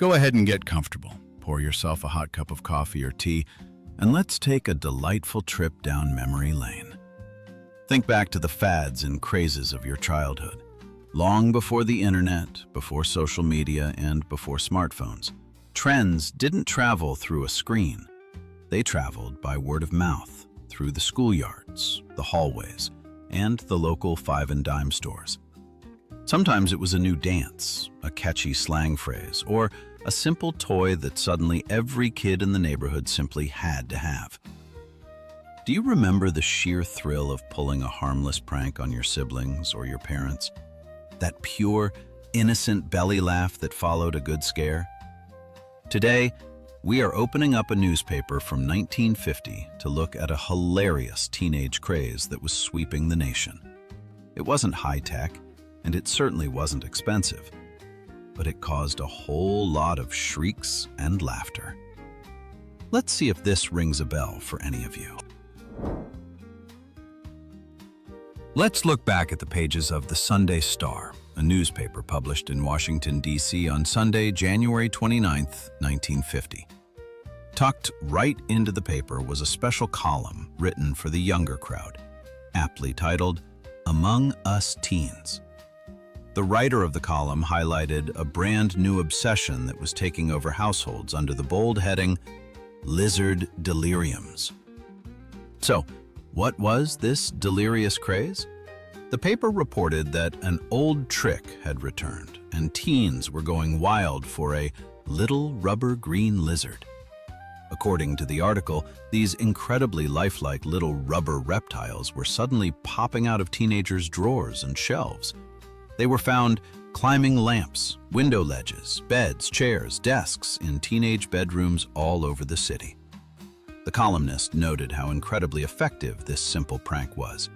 Go ahead and get comfortable. Pour yourself a hot cup of coffee or tea, and let's take a delightful trip down memory lane. Think back to the fads and crazes of your childhood. Long before the internet, before social media, and before smartphones, trends didn't travel through a screen. They traveled by word of mouth, through the schoolyards, the hallways, and the local five and dime stores. Sometimes it was a new dance, a catchy slang phrase, or a simple toy that suddenly every kid in the neighborhood simply had to have. Do you remember the sheer thrill of pulling a harmless prank on your siblings or your parents? That pure, innocent belly laugh that followed a good scare? Today, we are opening up a newspaper from 1950 to look at a hilarious teenage craze that was sweeping the nation. It wasn't high-tech, and it certainly wasn't expensive, but it caused a whole lot of shrieks and laughter. Let's see if this rings a bell for any of you. Let's look back at the pages of the Sunday Star, a newspaper published in Washington, D.C. on Sunday, January 29, 1950. Tucked right into the paper was a special column written for the younger crowd, aptly titled, "Among Us Teens." The writer of the column highlighted a brand new obsession that was taking over households under the bold heading, Lizard Deliriums. So, what was this delirious craze? The paper reported that an old trick had returned, and teens were going wild for a little rubber green lizard. According to the article, these incredibly lifelike little rubber reptiles were suddenly popping out of teenagers' drawers and shelves. They were found climbing lamps, window ledges, beds, chairs, desks in teenage bedrooms all over the city. The columnist noted how incredibly effective this simple prank was.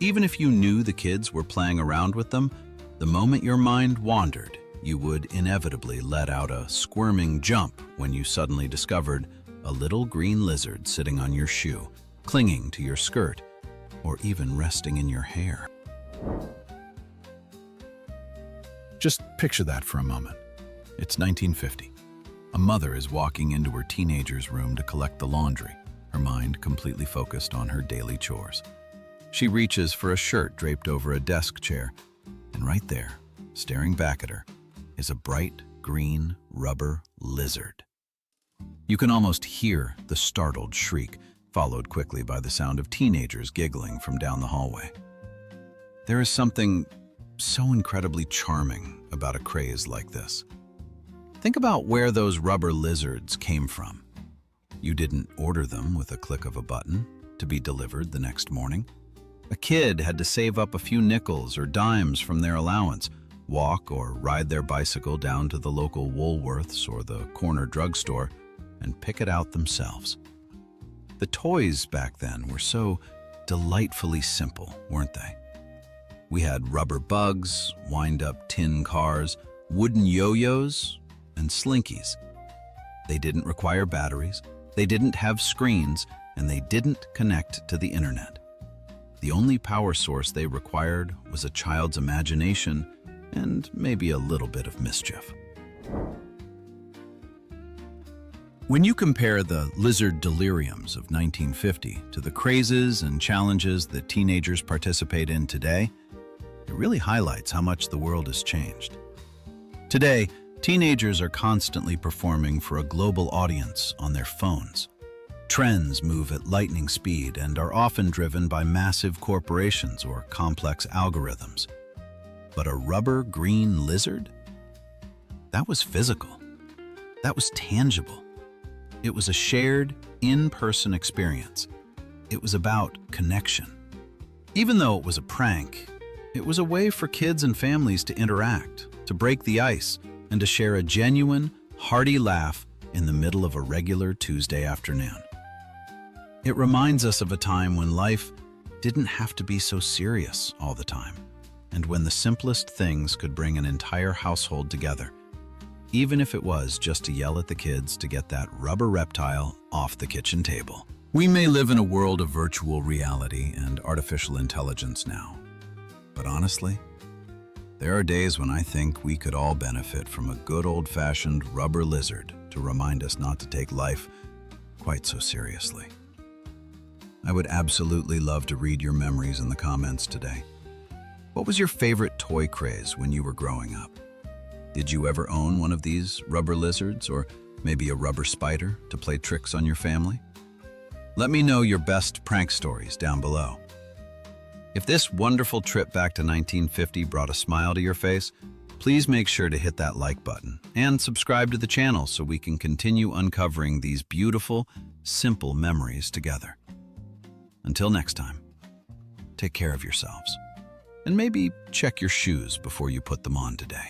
Even if you knew the kids were playing around with them, the moment your mind wandered, you would inevitably let out a squirming jump when you suddenly discovered a little green lizard sitting on your shoe, clinging to your skirt, or even resting in your hair. Just picture that for a moment. It's 1950. A mother is walking into her teenager's room to collect the laundry, her mind completely focused on her daily chores. She reaches for a shirt draped over a desk chair, and right there, staring back at her, is a bright green rubber lizard. You can almost hear the startled shriek, followed quickly by the sound of teenagers giggling from down the hallway. There is something so incredibly charming about a craze like this. Think about where those rubber lizards came from. You didn't order them with a click of a button to be delivered the next morning. A kid had to save up a few nickels or dimes from their allowance, walk or ride their bicycle down to the local Woolworths or the corner drugstore, and pick it out themselves. The toys back then were so delightfully simple, weren't they? We had rubber bugs, wind-up tin cars, wooden yo-yos, and Slinkies. They didn't require batteries, they didn't have screens, and they didn't connect to the internet. The only power source they required was a child's imagination and maybe a little bit of mischief. When you compare the Lizard Deliriums of 1950 to the crazes and challenges that teenagers participate in today, it really highlights how much the world has changed. Today, teenagers are constantly performing for a global audience on their phones. Trends move at lightning speed and are often driven by massive corporations or complex algorithms. But a rubber green lizard? That was physical. That was tangible. It was a shared, in-person experience. It was about connection. Even though it was a prank, it was a way for kids and families to interact, to break the ice, and to share a genuine, hearty laugh in the middle of a regular Tuesday afternoon. It reminds us of a time when life didn't have to be so serious all the time, and when the simplest things could bring an entire household together, even if it was just to yell at the kids to get that rubber reptile off the kitchen table. We may live in a world of virtual reality and artificial intelligence now, but honestly, There are days when I think we could all benefit from a good old-fashioned rubber lizard to remind us not to take life quite so seriously. I would absolutely love to read your memories in the comments today. What was your favorite toy craze when you were growing up? Did you ever own one of these rubber lizards or maybe a rubber spider to play tricks on your family? Let me know your best prank stories down below. If this wonderful trip back to 1950 brought a smile to your face, please make sure to hit that like button and subscribe to the channel so we can continue uncovering these beautiful, simple memories together. Until next time, take care of yourselves and maybe check your shoes before you put them on today.